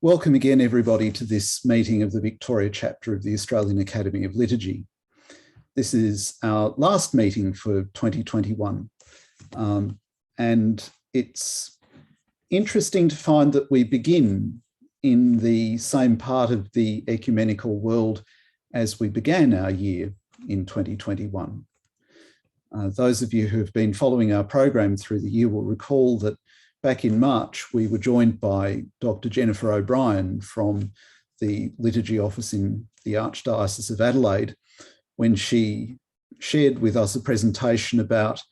Welcome again, everybody, to this meeting of the Victoria chapter of the Australian Academy of Liturgy. This is our last meeting for 2021, and it's interesting to find that we begin in the same part of the ecumenical world as we began our year in 2021. Those of you who have been following our program through the year will recall that back in March, we were joined by Dr. Jennifer O'Brien from the Liturgy office in the Archdiocese of Adelaide, when she shared with us a presentation about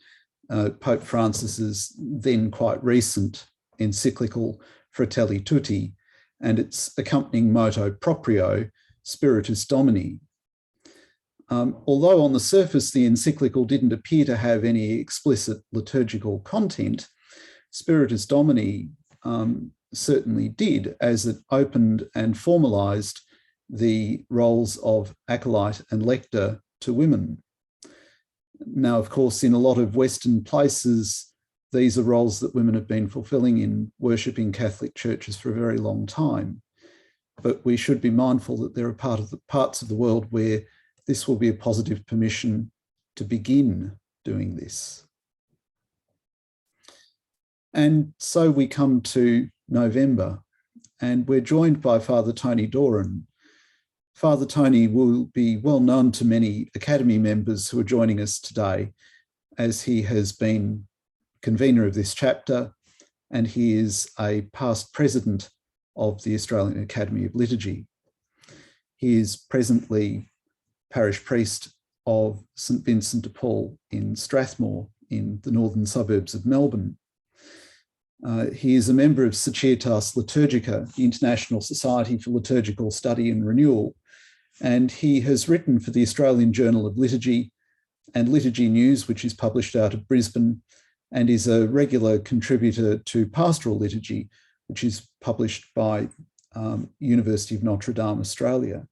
Pope Francis's then quite recent encyclical Fratelli Tutti and its accompanying Motu Proprio Spiritus Domini. Although on the surface the encyclical didn't appear to have any explicit liturgical content, Spiritus Domini certainly did, as it opened and formalised the roles of acolyte and lector to women. Now, of course, in a lot of Western places, these are roles that women have been fulfilling in worship in Catholic churches for a very long time. But we should be mindful that there are parts of the world where this will be a positive permission to begin doing this. And so we come to November, and we're joined by Father Tony Doran. Father Tony will be well known to many Academy members who are joining us today, as he has been convener of this chapter, and he is a past president of the Australian Academy of Liturgy. He is presently parish priest of St Vincent de Paul in Strathmore in the northern suburbs of Melbourne. He is a member of Societas Liturgica, the International Society for Liturgical Study and Renewal, and he has written for the Australian Journal of Liturgy and Liturgy News, which is published out of Brisbane, and is a regular contributor to Pastoral Liturgy, which is published by University of Notre Dame, Australia.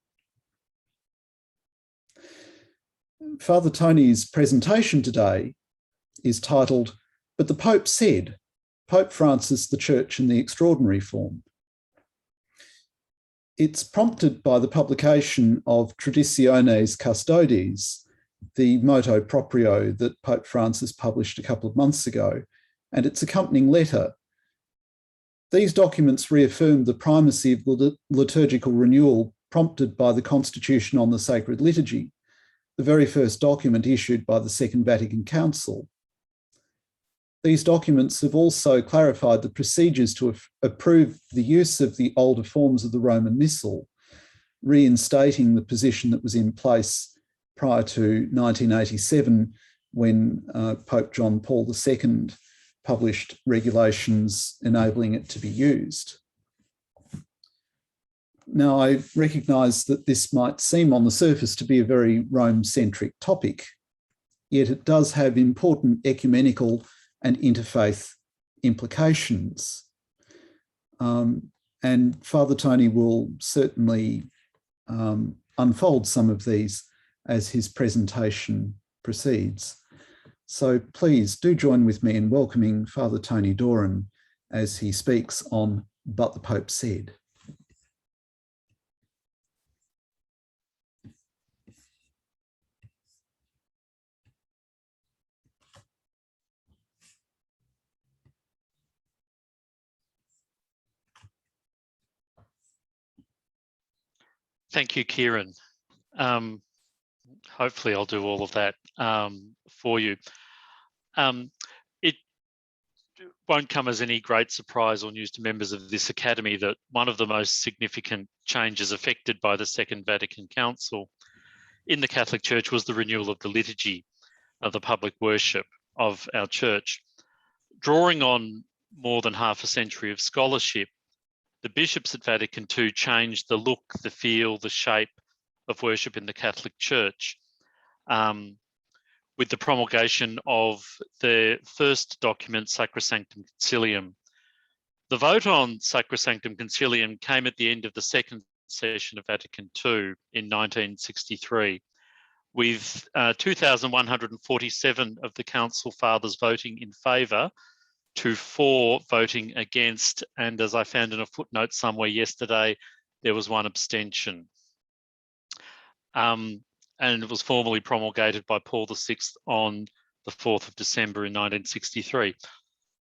Father Tony's presentation today is titled, "But the Pope Said, Pope Francis, the Church in the Extraordinary Form." It's prompted by the publication of Traditiones Custodes, the Motu Proprio that Pope Francis published a couple of months ago, and its accompanying letter. These documents reaffirm the primacy of liturgical renewal prompted by the Constitution on the Sacred Liturgy, the very first document issued by the Second Vatican Council. These documents have also clarified the procedures to approve the use of the older forms of the Roman Missal, reinstating the position that was in place prior to 1987, when Pope John Paul II published regulations enabling it to be used. Now, I recognise that this might seem on the surface to be a very Rome-centric topic, yet it does have important ecumenical and interfaith implications. And Father Tony will certainly unfold some of these as his presentation proceeds. So please do join with me in welcoming Father Tony Doran as he speaks on "But the Pope Said." Thank you, Kieran. Hopefully I'll do all of that for you. It won't come as any great surprise or news to members of this Academy that one of the most significant changes effected by the Second Vatican Council in the Catholic Church was the renewal of the liturgy of the public worship of our Church. Drawing on more than half a century of scholarship, the bishops at Vatican II changed the look, the feel, the shape of worship in the Catholic Church with the promulgation of the first document, Sacrosanctum Concilium. The vote on Sacrosanctum Concilium came at the end of the second session of Vatican II in 1963, with 2,147 of the Council Fathers voting in favour to 4 voting against, and as I found in a footnote somewhere yesterday, there was 1 abstention. And it was formally promulgated by Paul VI on the 4th of December in 1963.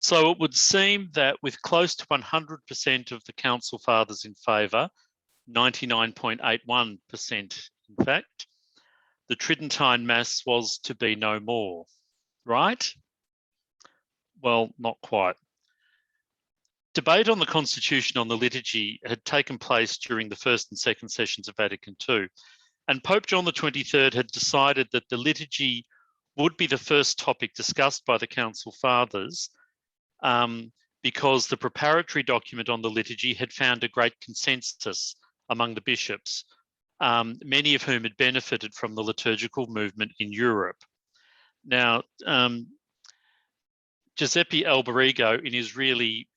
So it would seem that with close to 100% of the Council Fathers in favour, 99.81% in fact, the Tridentine Mass was to be no more, right? Well, not quite. Debate on the Constitution on the Liturgy had taken place during the first and second sessions of Vatican II, and Pope John XXIII had decided that the liturgy would be the first topic discussed by the Council Fathers because the preparatory document on the liturgy had found a great consensus among the bishops, many of whom had benefited from the liturgical movement in Europe. Now, Giuseppe Alberigo, in his really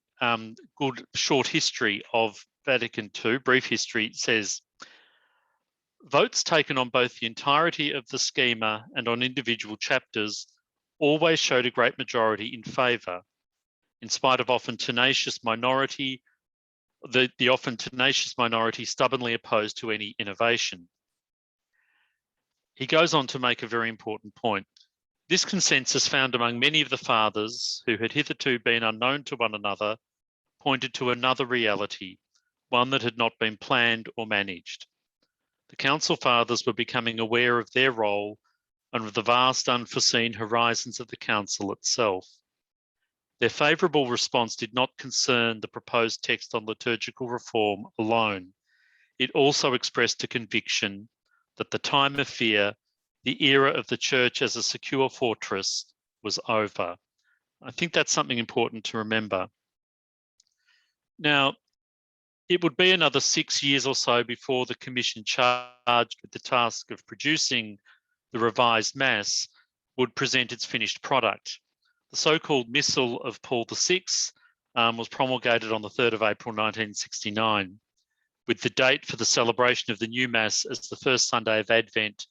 good short history of Vatican II, brief history, says, votes taken on both the entirety of the schema and on individual chapters always showed a great majority in favour, in spite of often tenacious minority, the often tenacious minority stubbornly opposed to any innovation. He goes on to make a very important point. This consensus found among many of the fathers who had hitherto been unknown to one another pointed to another reality, one that had not been planned or managed. The Council Fathers were becoming aware of their role and of the vast unforeseen horizons of the Council itself. Their favourable response did not concern the proposed text on liturgical reform alone. It also expressed a conviction that the time of fear, the era of the Church as a secure fortress, was over. I think that's something important to remember. Now, it would be another 6 years or so before the Commission charged with the task of producing the revised Mass would present its finished product. The so-called Missal of Paul VI was promulgated on the 3rd of April 1969, with the date for the celebration of the new Mass as the first Sunday of Advent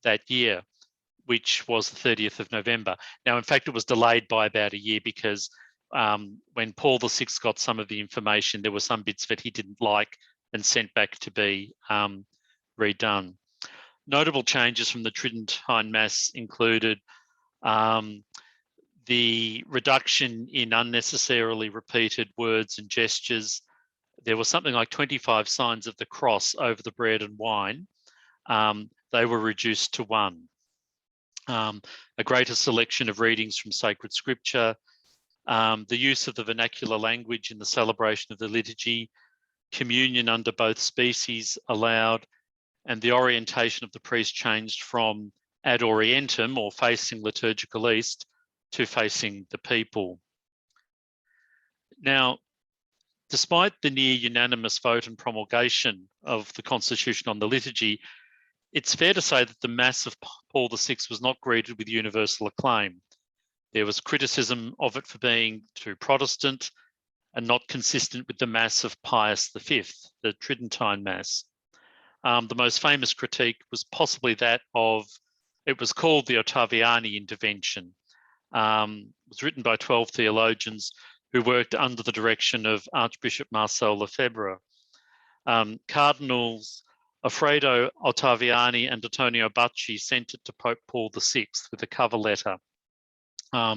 that year, which was the 30th of November. Now, in fact, it was delayed by about a year because when Paul VI got some of the information, there were some bits that he didn't like and sent back to be redone. Notable changes from the Tridentine Mass included the reduction in unnecessarily repeated words and gestures. There was something like 25 signs of the cross over the bread and wine. They were reduced to 1. A greater selection of readings from sacred scripture, the use of the vernacular language in the celebration of the liturgy, communion under both species allowed, and the orientation of the priest changed from ad orientem, or facing liturgical east, to facing the people. Now, despite the near unanimous vote and promulgation of the Constitution on the liturgy, it's fair to say that the Mass of Paul VI was not greeted with universal acclaim. There was criticism of it for being too Protestant and not consistent with the Mass of Pius V, the Tridentine Mass. The most famous critique was possibly that of, it was called the Otaviani Intervention. It was written by 12 theologians who worked under the direction of Archbishop Marcel Lefebvre. Cardinals Alfredo Ottaviani and Antonio Bacci sent it to Pope Paul VI with a cover letter. Yeah,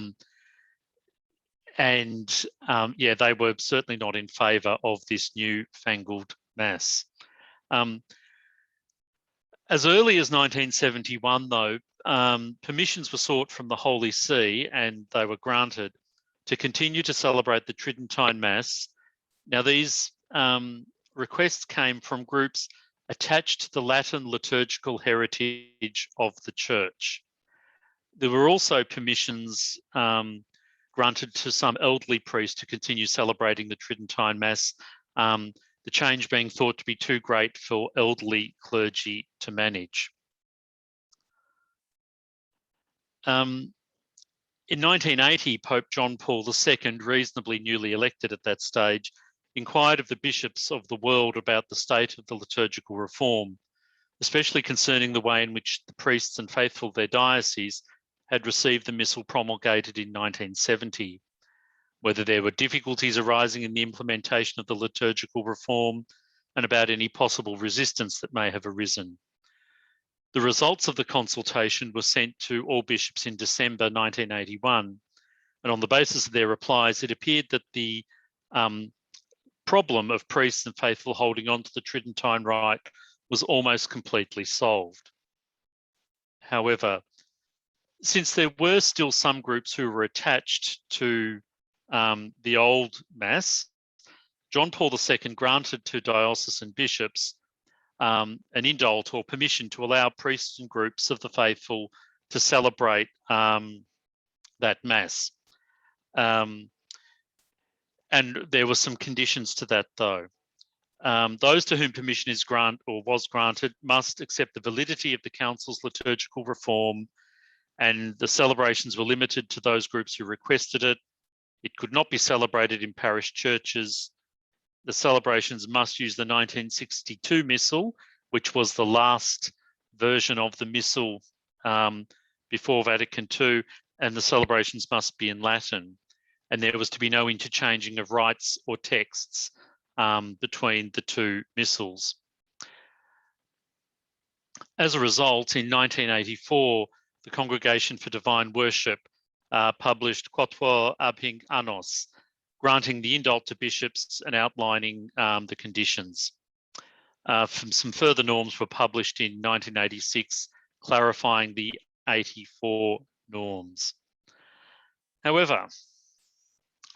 they were certainly not in favour of this new-fangled Mass. As early as 1971, though, permissions were sought from the Holy See, and they were granted, to continue to celebrate the Tridentine Mass. Now, these requests came from groups attached to the Latin liturgical heritage of the Church. There were also permissions granted to some elderly priests to continue celebrating the Tridentine Mass, the change being thought to be too great for elderly clergy to manage. In 1980, Pope John Paul II, reasonably newly elected at that stage, inquired of the bishops of the world about the state of the liturgical reform, especially concerning the way in which the priests and faithful of their diocese had received the missal promulgated in 1970. whether there were difficulties arising in the implementation of the liturgical reform, and about any possible resistance that may have arisen. The results of the consultation were sent to all bishops in December 1981, and on the basis of their replies, it appeared that the problem of priests and faithful holding on to the Tridentine Rite was almost completely solved. However, since there were still some groups who were attached to the old Mass, John Paul II granted to diocesan bishops an indult or permission to allow priests and groups of the faithful to celebrate that Mass. And there were some conditions to that, though. Those to whom permission is was granted must accept the validity of the Council's liturgical reform, and the celebrations were limited to those groups who requested it. It could not be celebrated in parish churches. The celebrations must use the 1962 Missal, which was the last version of the Missal before Vatican II, and the celebrations must be in Latin. And there was to be no interchanging of rites or texts between the two missals. As a result, in 1984, the Congregation for Divine Worship published Quatuor ab hinc annos, granting the indult to bishops and outlining the conditions. Some further norms were published in 1986, clarifying the 84 norms. However,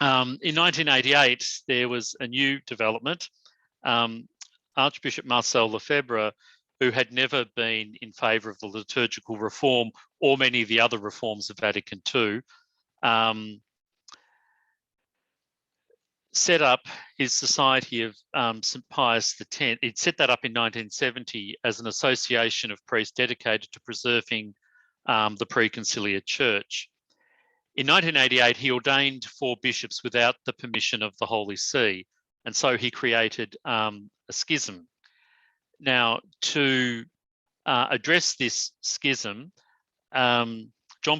in 1988, there was a new development. Archbishop Marcel Lefebvre, who had never been in favour of the liturgical reform or many of the other reforms of Vatican II, set up his Society of St. Pius X. He'd set that up in 1970 as an association of priests dedicated to preserving the pre-conciliar church. In 1988, he ordained 4 bishops without the permission of the Holy See, and so he created a schism. Now, to address this schism, John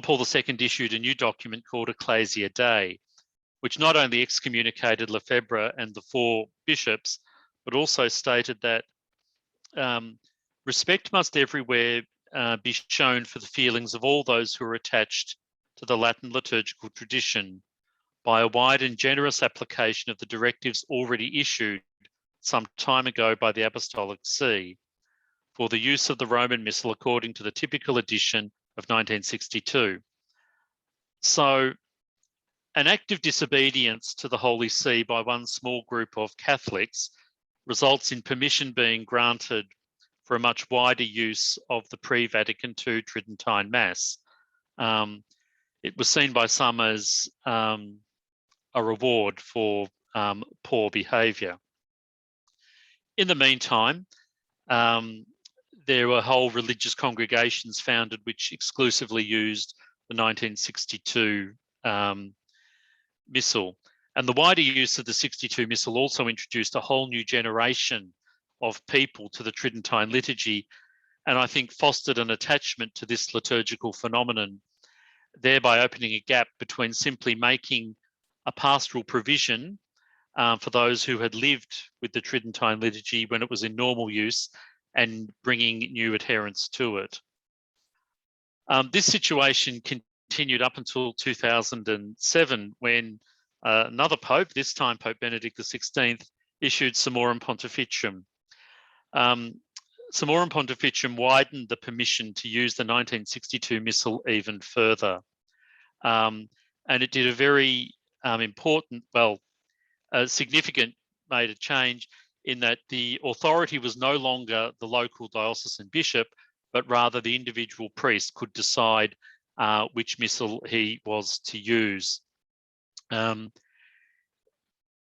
Paul II issued a new document called Ecclesia Dei, which not only excommunicated Lefebvre and the 4 bishops, but also stated that respect must everywhere be shown for the feelings of all those who are attached to the Latin liturgical tradition by a wide and generous application of the directives already issued some time ago by the Apostolic See for the use of the Roman Missal according to the typical edition of 1962. So, an act of disobedience to the Holy See by one small group of Catholics results in permission being granted for a much wider use of the pre-Vatican II Tridentine Mass. It was seen by some as a reward for poor behaviour. In the meantime, there were whole religious congregations founded which exclusively used the 1962 Missal. And the wider use of the 62 Missal also introduced a whole new generation of people to the Tridentine liturgy, and I think fostered an attachment to this liturgical phenomenon, thereby opening a gap between simply making a pastoral provision for those who had lived with the Tridentine liturgy when it was in normal use and bringing new adherents to it. This situation continued up until 2007 when another pope, this time Pope Benedict XVI, issued Summorum Pontificum. Summorum Pontificum widened the permission to use the 1962 Missal even further. And it did a very significant major change in that the authority was no longer the local diocesan bishop, but rather the individual priest could decide which missal he was to use.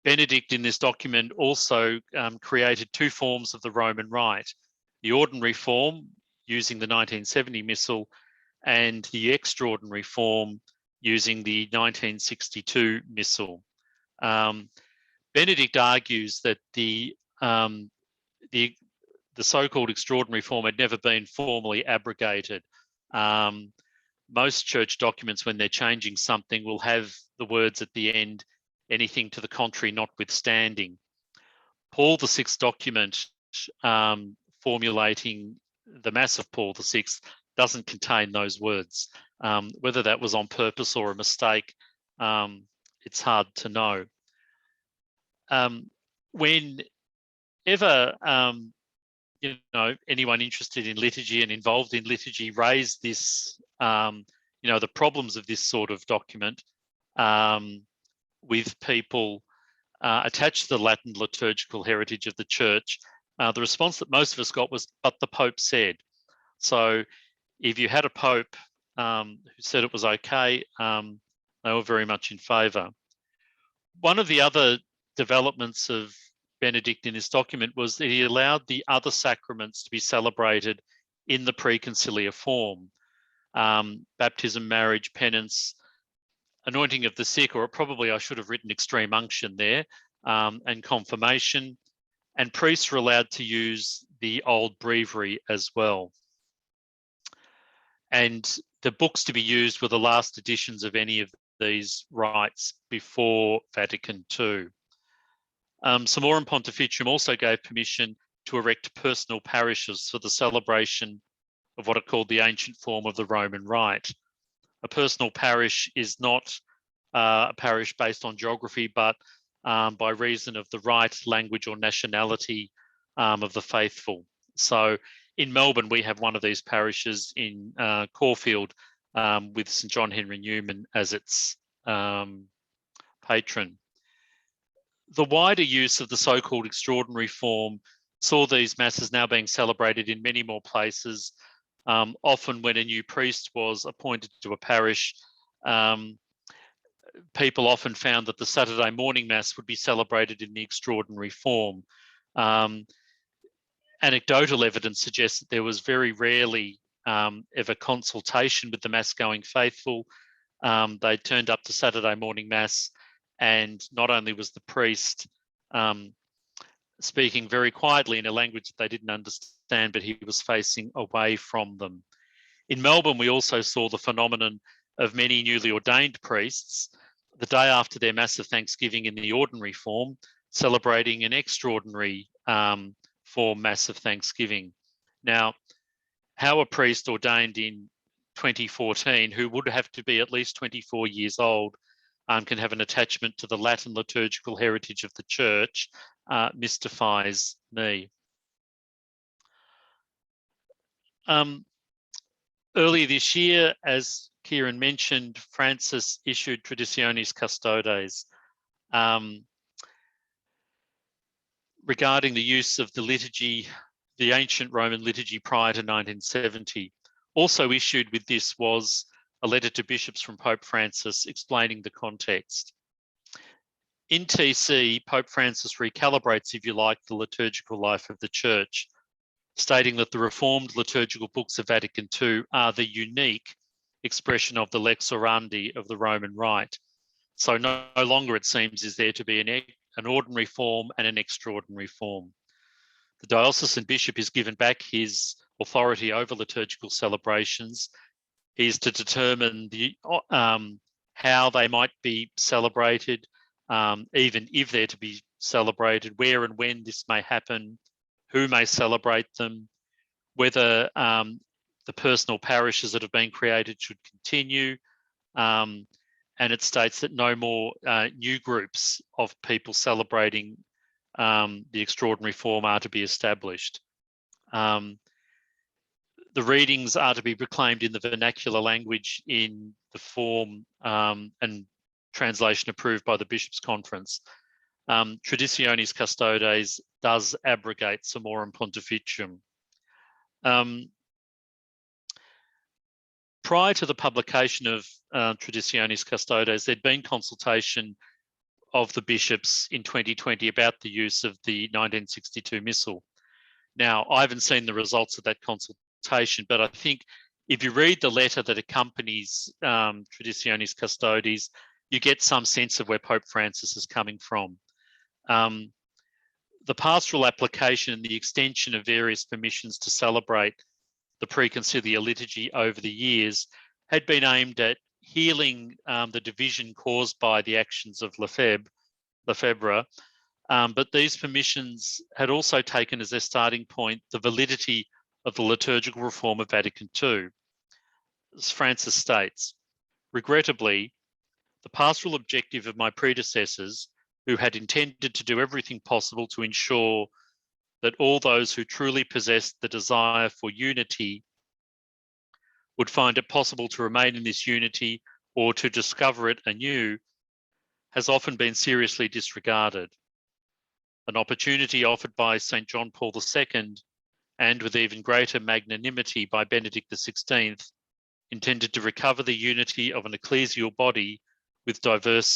Benedict in this document also created 2 forms of the Roman Rite, the ordinary form using the 1970 Missal and the extraordinary form using the 1962 Missal. Benedict argues that the so-called extraordinary form had never been formally abrogated. Most church documents, when they're changing something, will have the words at the end, anything to the contrary notwithstanding. Paul VI's document formulating the Mass of Paul VI doesn't contain those words. Whether that was on purpose or a mistake, it's hard to know. Whenever anyone interested in liturgy and involved in liturgy raised this, the problems of this sort of document with people attached to the Latin liturgical heritage of the Church, the response that most of us got was, "But the Pope said." So if you had a Pope who said it was okay, they were very much in favour. One of the other developments of Benedict in this document was that he allowed the other sacraments to be celebrated in the preconciliar form. Baptism, marriage, penance, anointing of the sick, or probably I should have written extreme unction there, and confirmation, and priests were allowed to use the old breviary as well. And the books to be used were the last editions of any of these rites before Vatican II. Summorum Pontificum also gave permission to erect personal parishes for the celebration of what are called the ancient form of the Roman Rite. A personal parish is not a parish based on geography, but by reason of the rite, language, or nationality of the faithful. So in Melbourne, we have one of these parishes in Caulfield with St John Henry Newman as its patron. The wider use of the so-called extraordinary form saw these masses now being celebrated in many more places. Often when a new priest was appointed to a parish, people often found that the Saturday morning Mass would be celebrated in the extraordinary form. Anecdotal evidence suggests that there was very rarely ever consultation with the Mass-going faithful. They turned up to Saturday morning Mass, and not only was the priest speaking very quietly in a language that they didn't understand, but he was facing away from them. In Melbourne, we also saw the phenomenon of many newly ordained priests, the day after their Mass of Thanksgiving in the ordinary form, celebrating an extraordinary form Mass of Thanksgiving. Now, how a priest ordained in 2014, who would have to be at least 24 years old, can have an attachment to the Latin liturgical heritage of the Church mystifies me. Earlier this year, as Kieran mentioned, Francis issued Traditiones Custodes regarding the use of the liturgy, the ancient Roman liturgy prior to 1970. Also issued with this was a letter to bishops from Pope Francis explaining the context. In TC, Pope Francis recalibrates, if you like, the liturgical life of the Church, stating that the reformed liturgical books of Vatican II are the unique expression of the lex orandi of the Roman Rite. So no longer, it seems, is there to be an ordinary form and an extraordinary form. The diocesan bishop is given back his authority over liturgical celebrations. He is to determine how they might be celebrated, even if they're to be celebrated, where and when this may happen, who may celebrate them, whether the personal parishes that have been created should continue. And it states that no more new groups of people celebrating the extraordinary form are to be established. The readings are to be proclaimed in the vernacular language in the form and translation approved by the Bishops' Conference. Traditiones Custodes does abrogate Summorum Pontificum. Prior to the publication of Traditiones Custodes, there'd been consultation of the bishops in 2020 about the use of the 1962 Missal. Now, I haven't seen the results of that consultation, but I think if you read the letter that accompanies Traditiones Custodes, you get some sense of where Pope Francis is coming from. The pastoral application and the extension of various permissions to celebrate the preconciliar liturgy over the years had been aimed at healing the division caused by the actions of Lefebvre Lefebvre, but these permissions had also taken as their starting point the validity of the liturgical reform of Vatican II. As Francis states, regrettably, the pastoral objective of my predecessors, who had intended to do everything possible to ensure that all those who truly possessed the desire for unity would find it possible to remain in this unity or to discover it anew, has often been seriously disregarded. An opportunity offered by St. John Paul II, and with even greater magnanimity by Benedict XVI, intended to recover the unity of an ecclesial body with diverse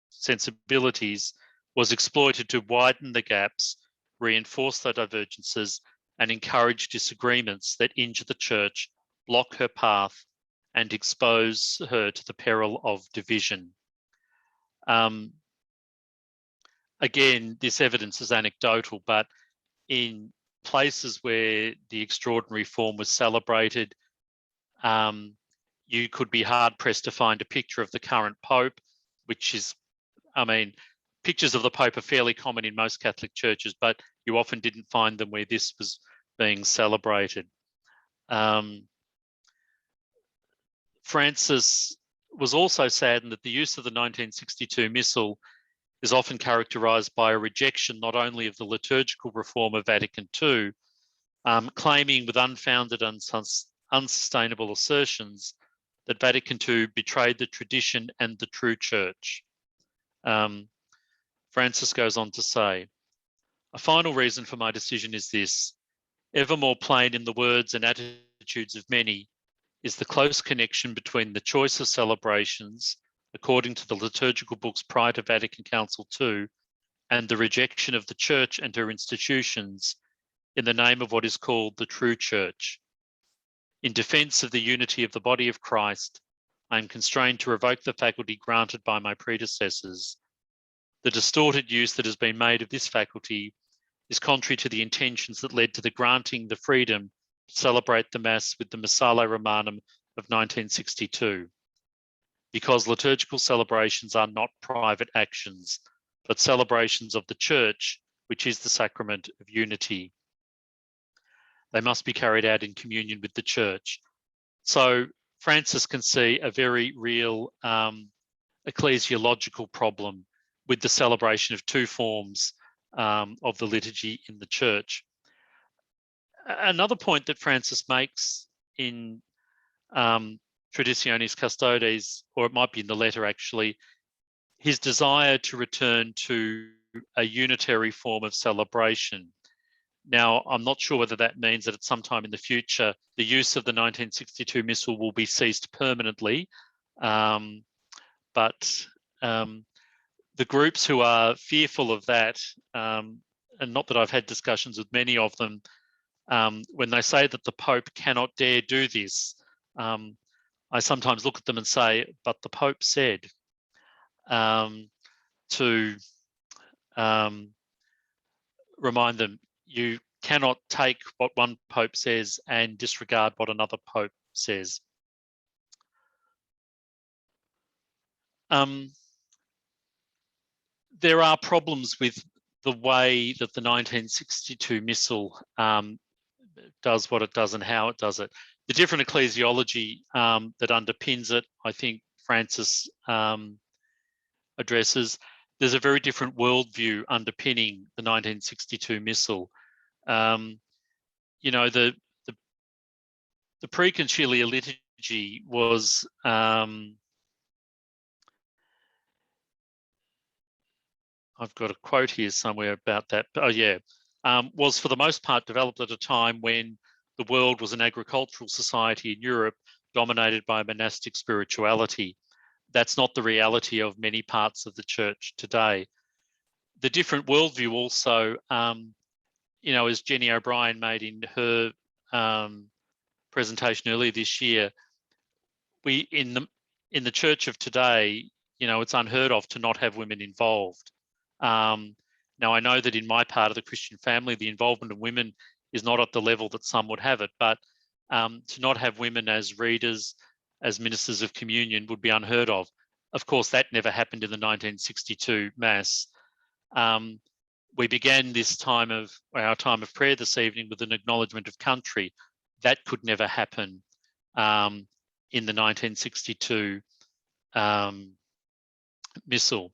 sensibilities, was exploited to widen the gaps, reinforce the divergences, and encourage disagreements that injure the Church, block her path, and expose her to the peril of division. Again, this evidence is anecdotal, but in places where the extraordinary form was celebrated, you could be hard-pressed to find a picture of the current Pope, which is, I mean, pictures of the Pope are fairly common in most Catholic churches, but you often didn't find them where this was being celebrated. Francis was also saddened that the use of the 1962 Missal is often characterised by a rejection not only of the liturgical reform of Vatican II, claiming with unfounded and unsustainable assertions that Vatican II betrayed the tradition and the true Church. Francis goes on to say, a final reason for my decision is this: ever more plain in the words and attitudes of many is the close connection between the choice of celebrations, according to the liturgical books prior to Vatican Council II, and the rejection of the Church and her institutions in the name of what is called the true Church. In defence of the unity of the body of Christ, I am constrained to revoke the faculty granted by my predecessors. The distorted use that has been made of this faculty is contrary to the intentions that led to the granting the freedom to celebrate the Mass with the Missale Romanum of 1962. Because liturgical celebrations are not private actions, but celebrations of the Church, which is the sacrament of unity. They must be carried out in communion with the Church. So Francis can see a very real ecclesiological problem with the celebration of two forms of the liturgy in the Church. Another point that Francis makes in Traditiones Custodes, or it might be in the letter actually, his desire to return to a unitary form of celebration. Now, I'm not sure whether that means that at some time in the future, the use of the 1962 Missal will be ceased permanently, but the groups who are fearful of that, and not that I've had discussions with many of them, when they say that the Pope cannot dare do this, I sometimes look at them and say, but the Pope said, to remind them, you cannot take what one Pope says and disregard what another Pope says. There are problems with the way that the 1962 Missal does what it does and how it does it. The different ecclesiology that underpins it, I think Francis addresses. There's a very different worldview underpinning the 1962 Missal. You know, the pre-conciliar liturgy was I've got a quote here somewhere about that. Oh yeah, was for the most part developed at a time when the world was an agricultural society in Europe dominated by monastic spirituality. That's not the reality of many parts of the Church today. The different worldview also, you know, as Jenny O'Brien made in her presentation earlier this year, we in the Church of today, you know, it's unheard of to not have women involved. Now, I know that in my part of the Christian family, the involvement of women is not at the level that some would have it, but to not have women as readers, as ministers of communion would be unheard of. of course, that never happened in the 1962 Mass. We began our time of prayer this evening with an acknowledgement of country. That could never happen in the 1962 Missal.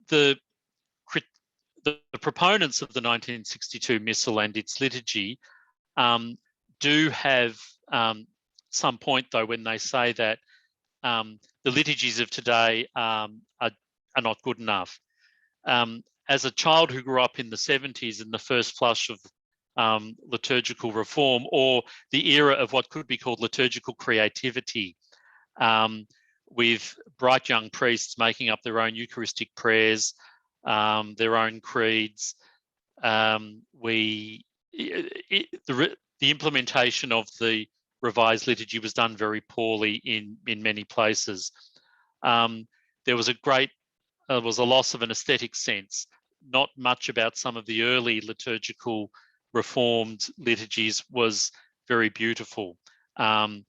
The proponents of the 1962 Missal and its liturgy do have some point, though, when they say that the liturgies of today are not good enough. As a child who grew up in the 70s in the first flush of liturgical reform, or the era of what could be called liturgical creativity, with bright young priests making up their own Eucharistic prayers, their own creeds, the implementation of the revised liturgy was done very poorly in many places. There was a loss of an aesthetic sense. Not much about some of the early liturgical reformed liturgies was very beautiful. As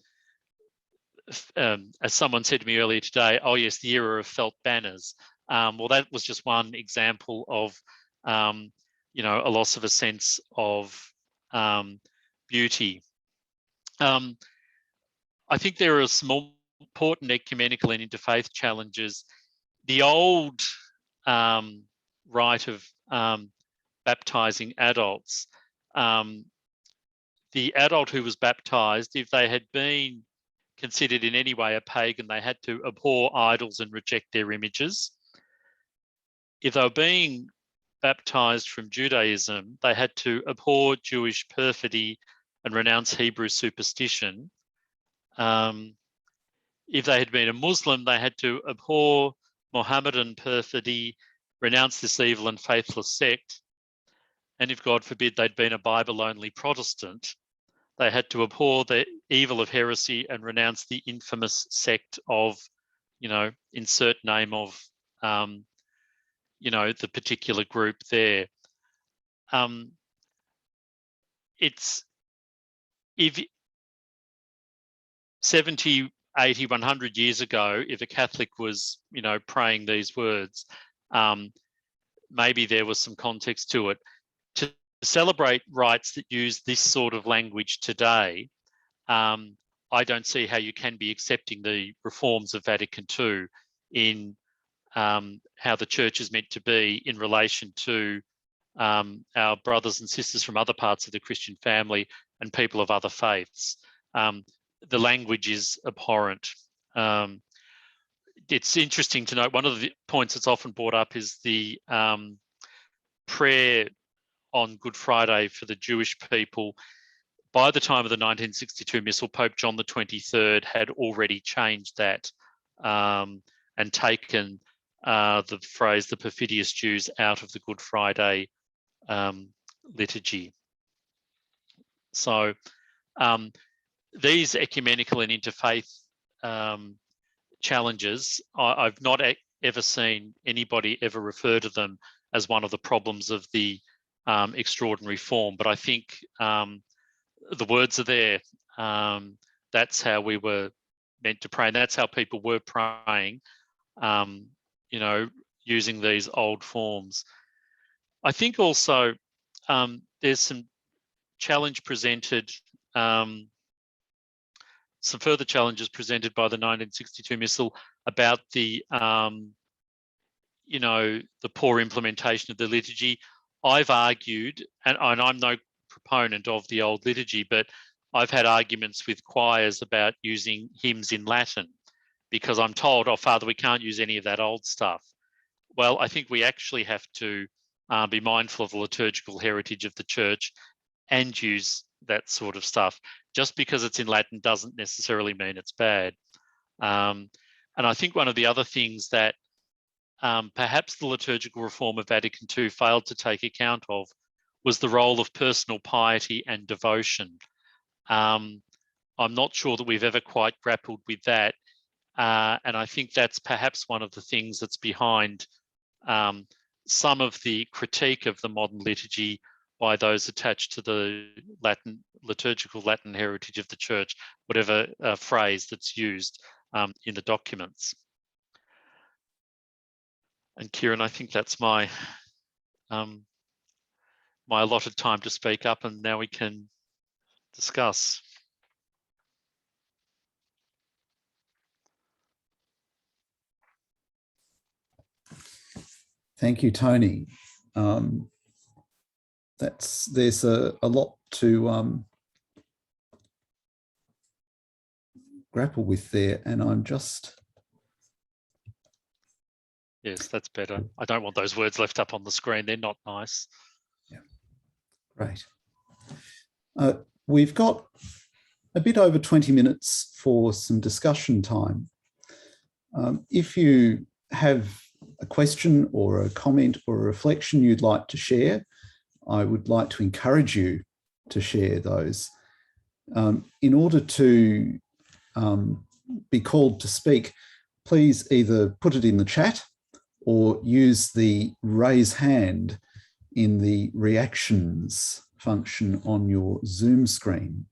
someone said to me earlier today, oh yes, the era of felt banners. Well, that was just one example of, a loss of a sense of beauty. I think there are some important ecumenical and interfaith challenges. The old rite of baptizing adults, the adult who was baptized, if they had been considered in any way a pagan, they had to abhor idols and reject their images. If they were being baptized from Judaism, they had to abhor Jewish perfidy and renounce Hebrew superstition. If they had been a Muslim, they had to abhor Mohammedan perfidy, renounce this evil and faithless sect. And if, God forbid, they'd been a Bible-only Protestant, they had to abhor the evil of heresy and renounce the infamous sect of, insert name of, the particular group there. It's if 70, 80, 100 years ago, if a Catholic was, praying these words, maybe there was some context to it. To celebrate rites that use this sort of language today, I don't see how you can be accepting the reforms of Vatican II in how the church is meant to be in relation to our brothers and sisters from other parts of the Christian family and people of other faiths. The language is abhorrent. It's interesting to note, one of the points that's often brought up is the prayer on Good Friday for the Jewish people. By the time of the 1962 Missal, Pope John the 23rd had already changed that and taken the phrase, the perfidious Jews, out of the Good Friday liturgy. So these ecumenical and interfaith challenges, I've not ever seen anybody ever refer to them as one of the problems of the extraordinary form, but I think the words are there. That's how we were meant to pray, and that's how people were praying, using these old forms. I think also there's some challenge presented, some further challenges presented by the 1962 Missal about the, the poor implementation of the liturgy. I've argued, and I'm no proponent of the old liturgy, but I've had arguments with choirs about using hymns in Latin because I'm told, oh, Father, we can't use any of that old stuff. Well, I think we actually have to be mindful of the liturgical heritage of the church and use that sort of stuff. Just because it's in Latin doesn't necessarily mean it's bad. And I think one of the other things that perhaps the liturgical reform of Vatican II failed to take account of was the role of personal piety and devotion. I'm not sure that we've ever quite grappled with that. And I think that's perhaps one of the things that's behind some of the critique of the modern liturgy by those attached to the liturgical Latin heritage of the church, whatever phrase that's used in the documents. And Kieran, I think that's my my allotted time to speak up, and now we can discuss. Thank you, Tony. There's a lot to grapple with there, and I'm just... Yes, that's better. I don't want those words left up on the screen. They're not nice. Yeah, great. We've got a bit over 20 minutes for some discussion time. If you have a question or a comment or a reflection you'd like to share, I would like to encourage you to share those. In order to be called to speak, please either put it in the chat or use the raise hand in the reactions function on your Zoom screen.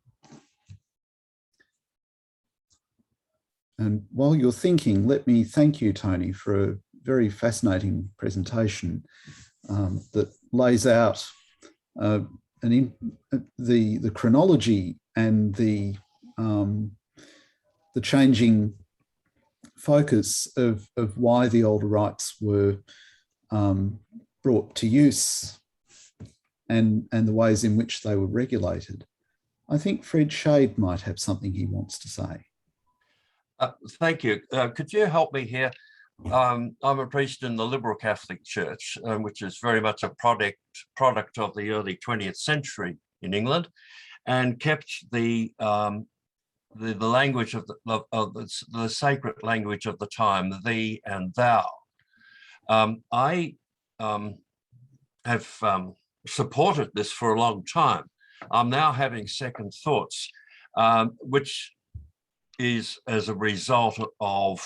And while you're thinking, let me thank you, Tony, for a very fascinating presentation that lays out the chronology and the changing focus of why the older rites were brought to use and the ways in which they were regulated. I think Fred Shade might have something he wants to say. Thank you. Could you help me here? I'm a priest in the Liberal Catholic Church, which is very much a product of the early 20th century in England, and kept the language of the sacred language of the time, thee and thou. I have supported this for a long time. I'm now having second thoughts, which is as a result of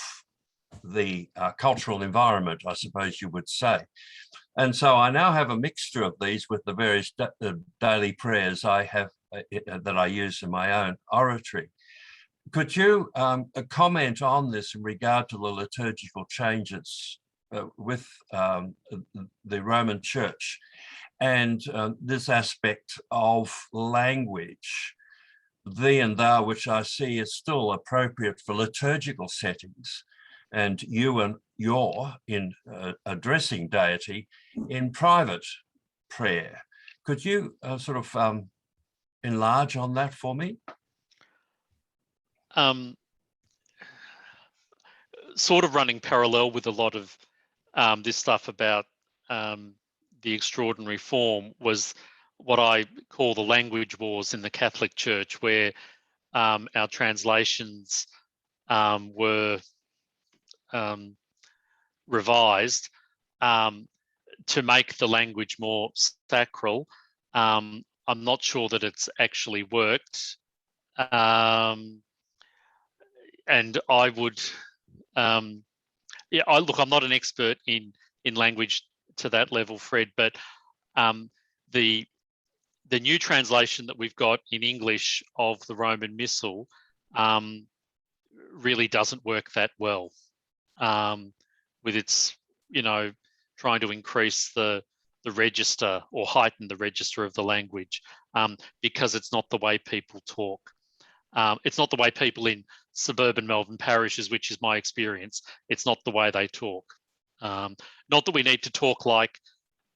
the cultural environment, I suppose you would say. And so I now have a mixture of these with the various daily prayers I have that I use in my own oratory. Could you comment on this in regard to the liturgical changes with the Roman Church and this aspect of language, thee and thou, which I see is still appropriate for liturgical settings, and you and your in addressing deity in private prayer? Could you sort of enlarge on that for me? Sort of running parallel with a lot of this stuff about the extraordinary form was what I call the language wars in the Catholic Church, where our translations were revised to make the language more sacral. I'm not sure that it's actually worked. And I would, I'm not an expert in language to that level, Fred, but the new translation that we've got in English of the Roman Missal really doesn't work that well, with its, trying to increase the register or heighten the register of the language, because it's not the way people talk. It's not the way people in suburban Melbourne parishes, which is my experience. It's not the way they talk. Not that we need to talk like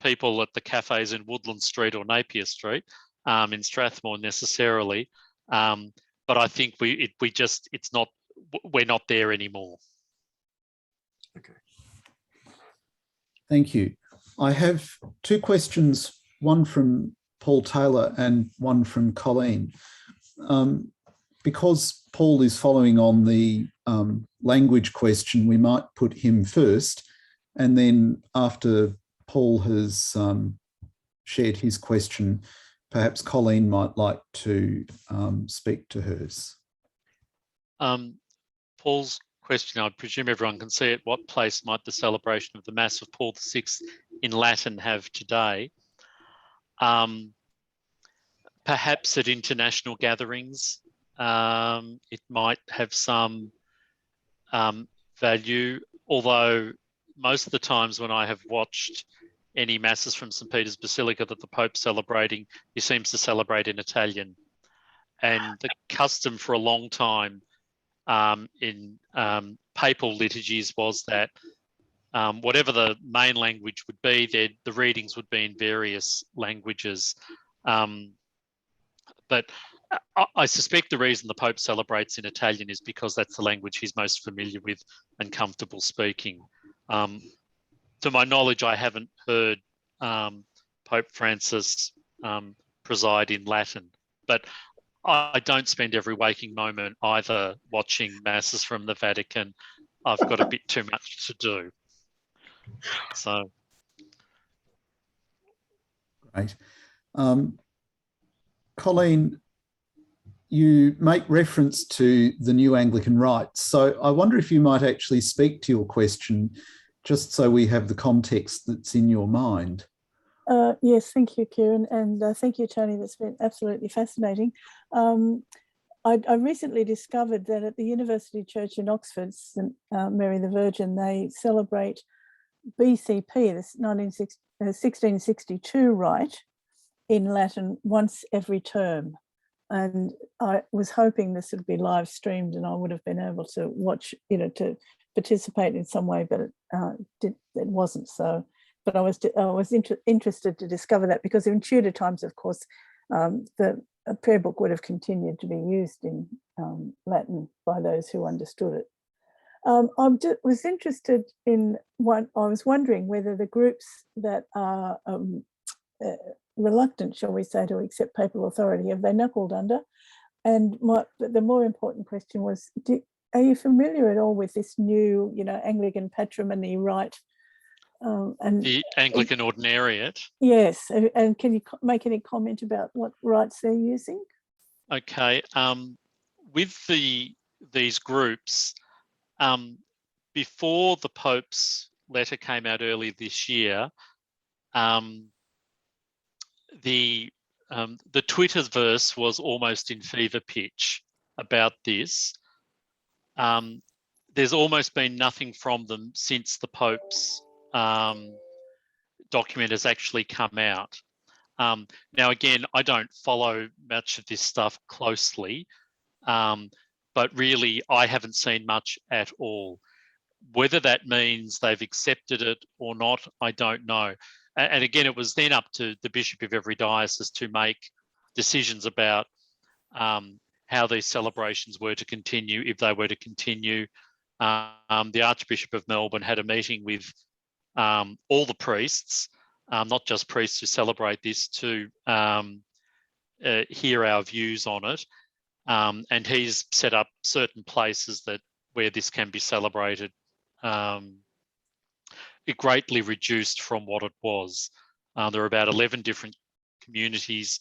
people at the cafes in Woodland Street or Napier Street in Strathmore necessarily, but I think we're not there anymore. Okay. Thank you. I have two questions, one from Paul Taylor and one from Colleen. Because Paul is following on the language question, we might put him first, and then after Paul has shared his question, perhaps Colleen might like to speak to hers. Paul's question, I presume everyone can see it. What place might the celebration of the Mass of Paul VI in Latin have today? Perhaps at international gatherings, it might have some value, although most of the times when I have watched any masses from St. Peter's Basilica that the Pope's celebrating, he seems to celebrate in Italian. And the custom for a long time in papal liturgies was that whatever the main language would be, the readings would be in various languages. But I suspect the reason the Pope celebrates in Italian is because that's the language he's most familiar with and comfortable speaking. To my knowledge, I haven't heard Pope Francis preside in Latin, but I don't spend every waking moment either watching masses from the Vatican. I've got a bit too much to do. So. Great. Colleen, you make reference to the new Anglican Rite. So I wonder if you might actually speak to your question, just so we have the context that's in your mind. Yes, thank you, Kieran, and thank you, Tony. That's been absolutely fascinating. I recently discovered that at the University Church in Oxford, St Mary the Virgin, they celebrate BCP, this 1662 Rite, in Latin once every term. And I was hoping this would be live streamed and I would have been able to watch, to participate in some way, but it wasn't so. But I was interested to discover that, because in Tudor times, of course, the prayer book would have continued to be used in Latin by those who understood it. I was interested in I was wondering whether the groups that are reluctant, shall we say, to accept papal authority, have they knuckled under? And the more important question was, are you familiar at all with this new, Anglican patrimony rite? And the Anglican Ordinariate. Yes, and can you make any comment about what rites they're using? Okay, with these groups, before the Pope's letter came out early this year, the Twitterverse was almost in fever pitch about this. There's almost been nothing from them since the Pope's document has actually come out. Now, again, I don't follow much of this stuff closely, but really I haven't seen much at all. Whether that means they've accepted it or not, I don't know. And again, it was then up to the bishop of every diocese to make decisions about how these celebrations were to continue, if they were to continue. The Archbishop of Melbourne had a meeting with all the priests, not just priests who celebrate this, to hear our views on it. And he's set up certain places where this can be celebrated. It greatly reduced from what it was. There are about 11 different communities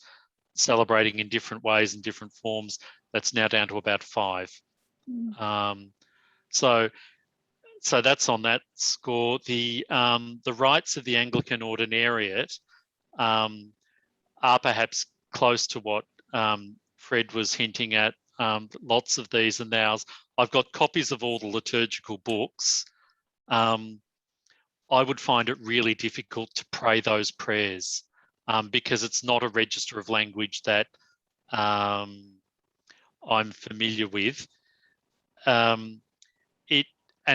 celebrating in different ways and different forms. That's now down to about 5. So that's on that score. The rites of the Anglican Ordinariate are perhaps close to what Fred was hinting at. Lots of these and thous. I've got copies of all the liturgical books. I would find it really difficult to pray those prayers because it's not a register of language that I'm familiar with.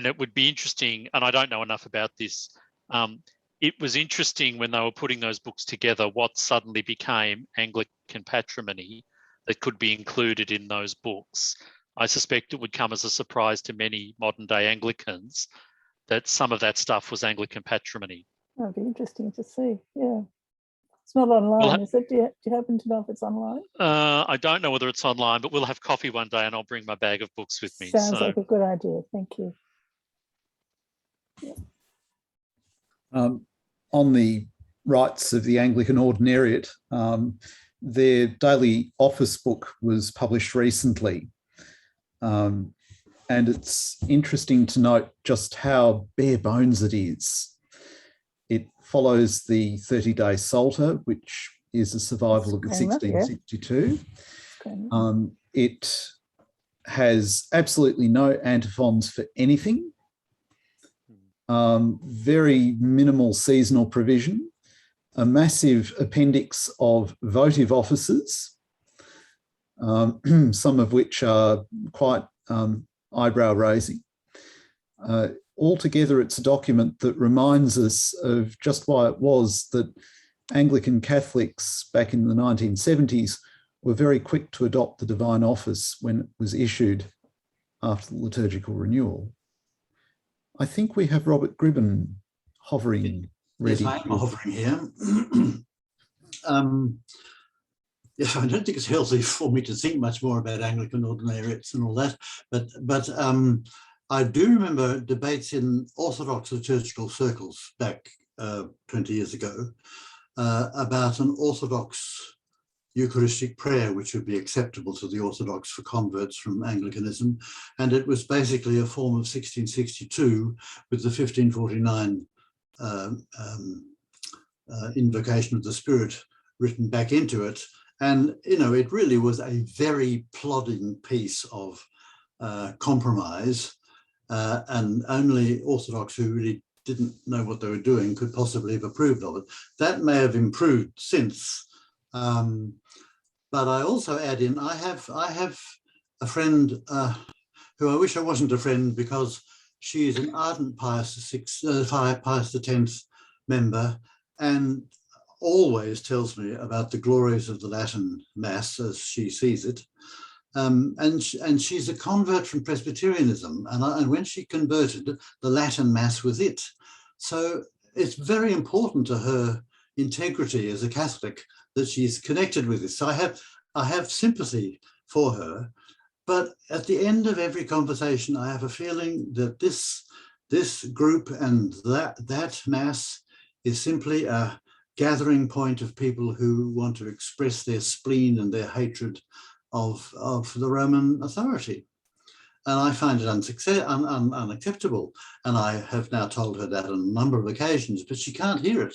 It would be interesting, and I don't know enough about this. It was interesting when they were putting those books together, what suddenly became Anglican patrimony that could be included in those books. I suspect it would come as a surprise to many modern day Anglicans that some of that stuff was Anglican patrimony. That'd be interesting to see, yeah. It's not online, is it? Do you happen to know if it's online? I don't know whether it's online, but we'll have coffee one day and I'll bring my bag of books with me. Sounds like a good idea, thank you. Yeah. On the rites of the Anglican Ordinariate, their daily office book was published recently. And it's interesting to note just how bare bones it is. It follows the 30-day Psalter, which is a survival of the 1662. Yeah. It has absolutely no antiphons for anything. very minimal seasonal provision, a massive appendix of votive offices, some of which are quite eyebrow-raising. Altogether, it's a document that reminds us of just why it was that Anglican Catholics back in the 1970s were very quick to adopt the divine office when it was issued after the liturgical renewal. I think we have Robert Gribben hovering ready. Yes, I am hovering here. Yes, I don't think it's healthy for me to think much more about Anglican ordinariates and all that, but I do remember debates in Orthodox liturgical circles back 20 years ago about an Orthodox Eucharistic prayer which would be acceptable to the Orthodox for converts from Anglicanism, and it was basically a form of 1662 with the 1549 invocation of the Spirit written back into it. And, you know, it really was a very plodding piece of compromise, and only Orthodox who really didn't know what they were doing could possibly have approved of it. That may have improved since. But I also add in, I have a friend who I wish I wasn't a friend, because she is an ardent Pius X member, and always tells me about the glories of the Latin Mass as she sees it. And she's a convert from Presbyterianism, and when she converted, the Latin Mass was it. So it's very important to her integrity as a Catholic that she's connected with this. So I have sympathy for her, but at the end of every conversation, I have a feeling that this group and that Mass is simply a gathering point of people who want to express their spleen and their hatred of the Roman authority. And I find it unacceptable. And I have now told her that on a number of occasions, but she can't hear it.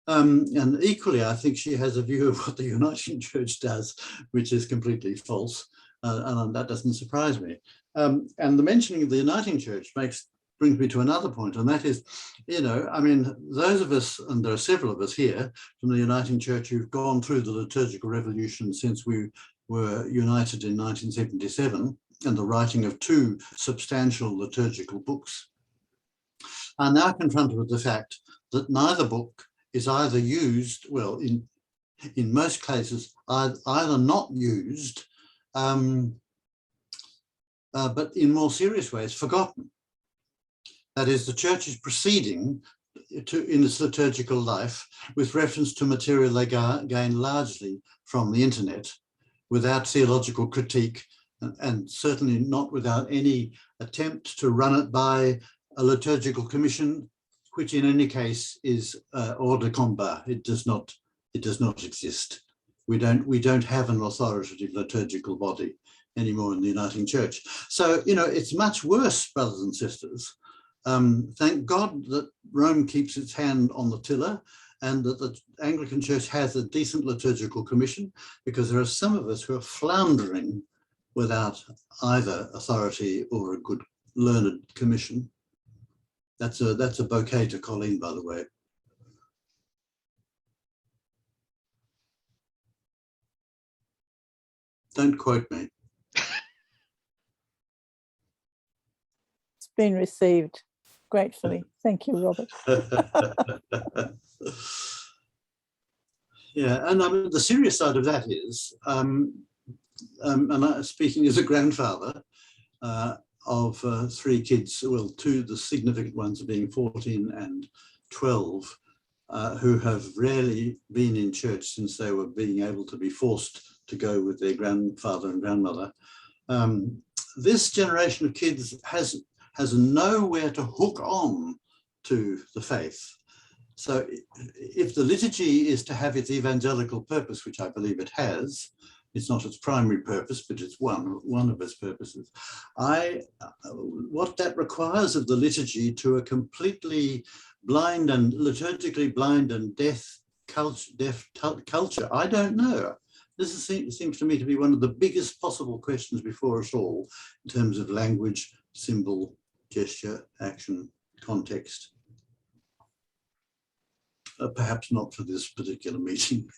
And equally, I think she has a view of what the Uniting Church does, which is completely false. And that doesn't surprise me. And the mentioning of the Uniting Church brings me to another point, and that is, you know, I mean, those of us, and there are several of us here from the Uniting Church who've gone through the liturgical revolution since we were united in 1977, and the writing of 2 substantial liturgical books, are now confronted with the fact that neither book is either used, well, in most cases, either not used, but in more serious ways, forgotten. That is, the Church is proceeding in its liturgical life with reference to material they gain largely from the internet, without theological critique, and certainly not without any attempt to run it by a liturgical commission, which in any case is hors de combat. It does not exist. We don't have an authoritative liturgical body anymore in the Uniting Church. So, you know, it's much worse, brothers and sisters. Thank God that Rome keeps its hand on the tiller, and that the Anglican Church has a decent liturgical commission, because there are some of us who are floundering without either authority or a good learned commission. That's a bouquet to Colleen, by the way. Don't quote me. It's been received gratefully. Thank you, Robert. Yeah, and I mean, the serious side of that is, and speaking as a grandfather of 3 kids, well, 2, the significant ones being 14 and 12, who have rarely been in church since they were being able to be forced to go with their grandfather and grandmother. This generation of kids has nowhere to hook on to the faith. So if the liturgy is to have its evangelical purpose, which I believe it has, it's not its primary purpose, but it's one of its purposes. What that requires of the liturgy to a completely blind and liturgically blind and deaf culture, I don't know. This seems to me to be one of the biggest possible questions before us all in terms of language, symbol, gesture, action, context. Perhaps not for this particular meeting.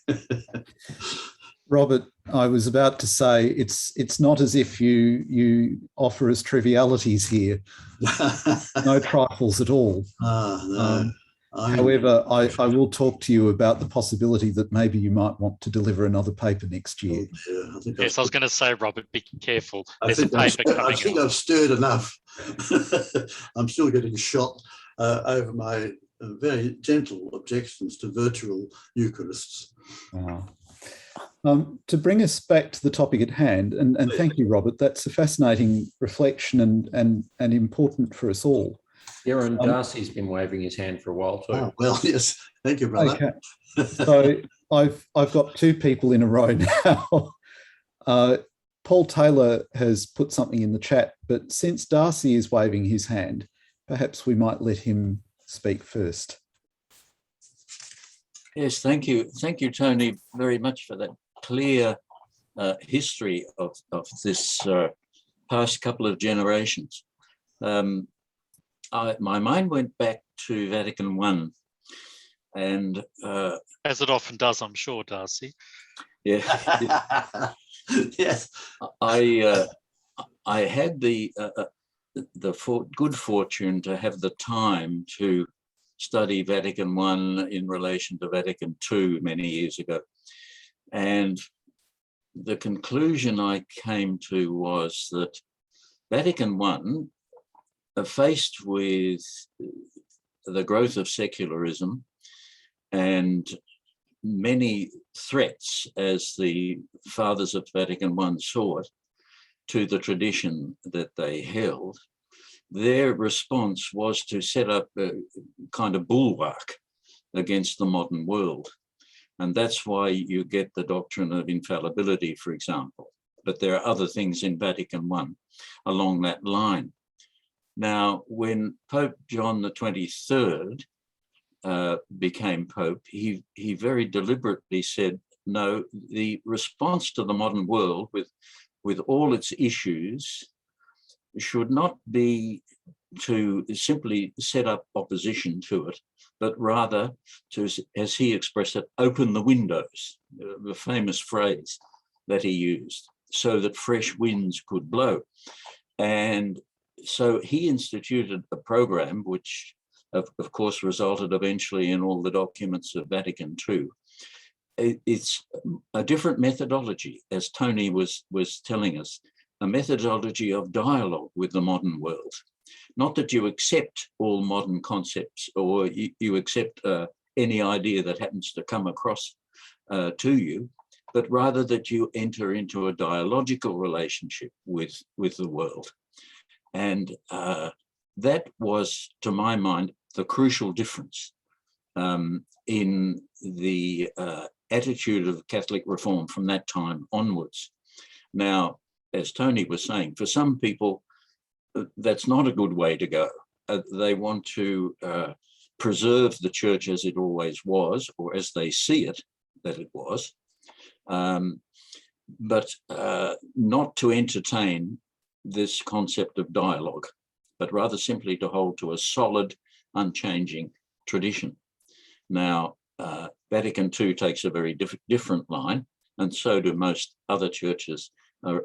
Robert, I was about to say it's not as if you offer us trivialities here. No trifles at all. No. However, I will talk to you about the possibility that maybe you might want to deliver another paper next year. Oh, dear, Yes, I was going to say, Robert, be careful. I think I've stirred enough. I'm still getting shot over my very gentle objections to virtual Eucharists. To bring us back to the topic at hand, and thank you, Robert, that's a fascinating reflection and important for us all. Aaron Darcy's been waving his hand for a while too. Oh, well, yes, thank you, brother. Okay. So I've got two people in a row now. Paul Taylor has put something in the chat, but since Darcy is waving his hand, perhaps we might let him speak first. Yes, thank you. Thank you, Tony, very much for that clear history of this past couple of generations. My mind went back to Vatican I, and as it often does, I'm sure, Darcy. Yeah, yes. I had the good fortune to have the time to study Vatican I in relation to Vatican II many years ago, and the conclusion I came to was that Vatican I, faced with the growth of secularism and many threats, as the fathers of Vatican I saw it, to the tradition that they held, their response was to set up a kind of bulwark against the modern world. And that's why you get the doctrine of infallibility, for example. But there are other things in Vatican I along that line. Now, when Pope John the 23rd became Pope, he very deliberately said, no, the response to the modern world with all its issues should not be to simply set up opposition to it, but rather to, as he expressed it, open the windows, the famous phrase that he used, so that fresh winds could blow. And so he instituted a program which, of course, resulted eventually in all the documents of Vatican II. It's a different methodology, as Tony was telling us, a methodology of dialogue with the modern world. Not that you accept all modern concepts or you accept any idea that happens to come across to you, but rather that you enter into a dialogical relationship with the world. And that was, to my mind, the crucial difference in the attitude of Catholic reform from that time onwards. Now, as Tony was saying, for some people, that's not a good way to go. They want to preserve the church as it always was, or as they see it, that it was, but not to entertain this concept of dialogue, but rather simply to hold to a solid, unchanging tradition. Now, Vatican II takes a very different line, and so do most other churches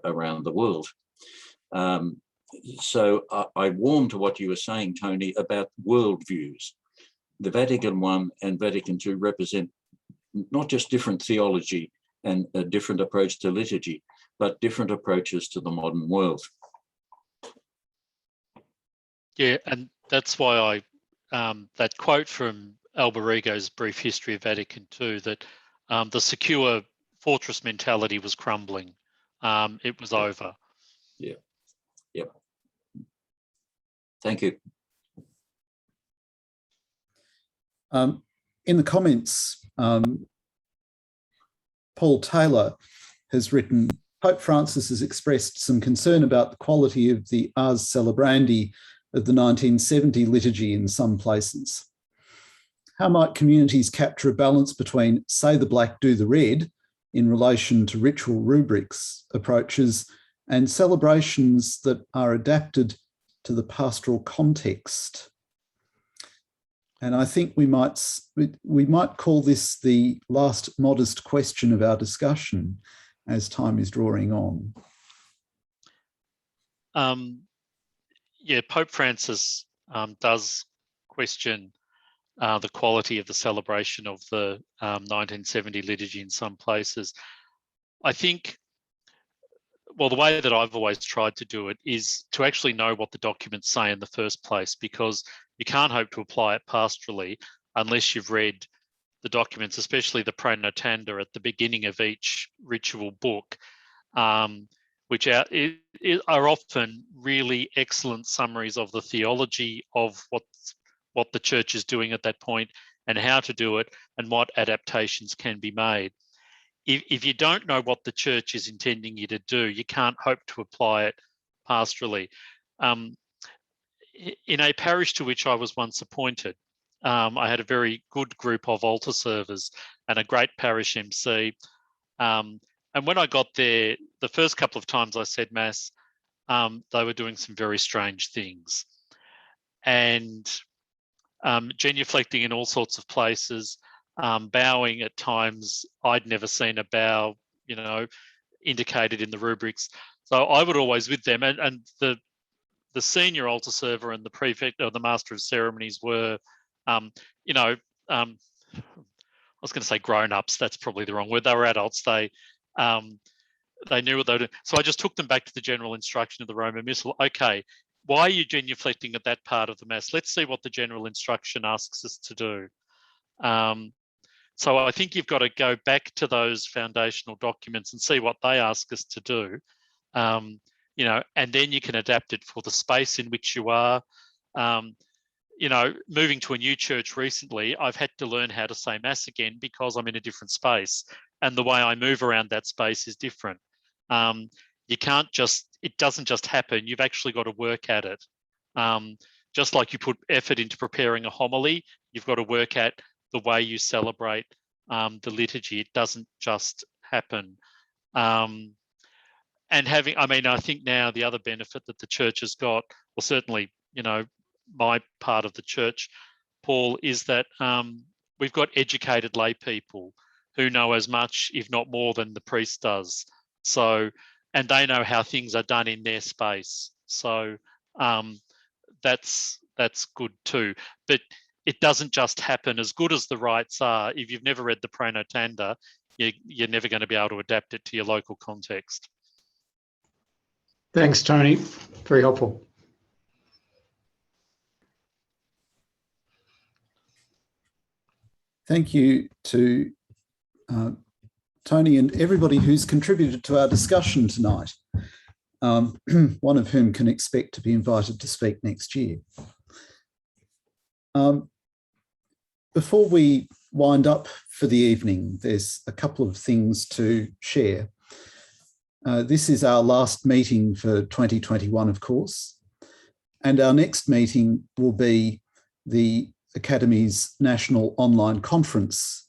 around the world. So I warm to what you were saying, Tony, about worldviews. The Vatican I and Vatican II represent not just different theology and a different approach to liturgy, but different approaches to the modern world. Yeah, and that's why that quote from Alberigo's Brief History of Vatican II, that the secure fortress mentality was crumbling. It was over. Yeah. Yep. Thank you. In the comments, Paul Taylor has written, Pope Francis has expressed some concern about the quality of the Ars Celebrandi of the 1970 liturgy in some places. How might communities capture a balance between say the black, do the red in relation to ritual rubrics approaches and celebrations that are adapted to the pastoral context? And I think we might call this the last modest question of our discussion as time is drawing on. Yeah, Pope Francis does question the quality of the celebration of the 1970 liturgy in some places. I think, well, the way that I've always tried to do it is to actually know what the documents say in the first place, because you can't hope to apply it pastorally unless you've read the documents, especially the pronotanda at the beginning of each ritual book, which are often really excellent summaries of the theology of what the church is doing at that point and how to do it and what adaptations can be made. If you don't know what the church is intending you to do, you can't hope to apply it pastorally. In a parish to which I was once appointed, I had a very good group of altar servers and a great parish MC. And when I got there, the first couple of times I said Mass, they were doing some very strange things. And genuflecting in all sorts of places, bowing at times I'd never seen a bow, indicated in the rubrics. So I would always with them, and the senior altar server and the prefect or the master of ceremonies were, I was going to say grown-ups. That's probably the wrong word. They were adults. They knew what they were doing. So I just took them back to the general instruction of the Roman Missal. Okay, why are you genuflecting at that part of the Mass? Let's see what the general instruction asks us to do. So I think you've got to go back to those foundational documents and see what they ask us to do, and then you can adapt it for the space in which you are. Moving to a new church recently, I've had to learn how to say Mass again because I'm in a different space and the way I move around that space is different. You can't it doesn't just happen. You've actually got to work at it. Just like you put effort into preparing a homily, you've got to work at the way you celebrate the liturgy. It doesn't just happen. And I think now the other benefit that the church has got, well, certainly, my part of the church, Paul, is that we've got educated lay people who know as much, if not more, than the priest does. So, and they know how things are done in their space. So that's good too. But it doesn't just happen. As good as the rites are, if you've never read the pronotanda, you're never going to be able to adapt it to your local context. Thanks, Tony. Very helpful. Thank you to Tony and everybody who's contributed to our discussion tonight, one of whom can expect to be invited to speak next year. Before we wind up for the evening, there's a couple of things to share. This is our last meeting for 2021, of course, and our next meeting will be the Academy's National Online Conference,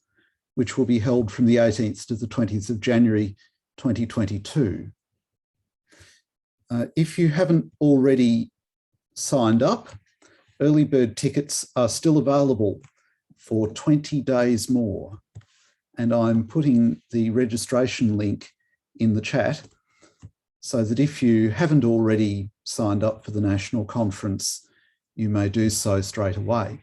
which will be held from the 18th to the 20th of January 2022. If you haven't already signed up, early bird tickets are still available for 20 days more. And I'm putting the registration link in the chat so that if you haven't already signed up for the national conference, you may do so straight away.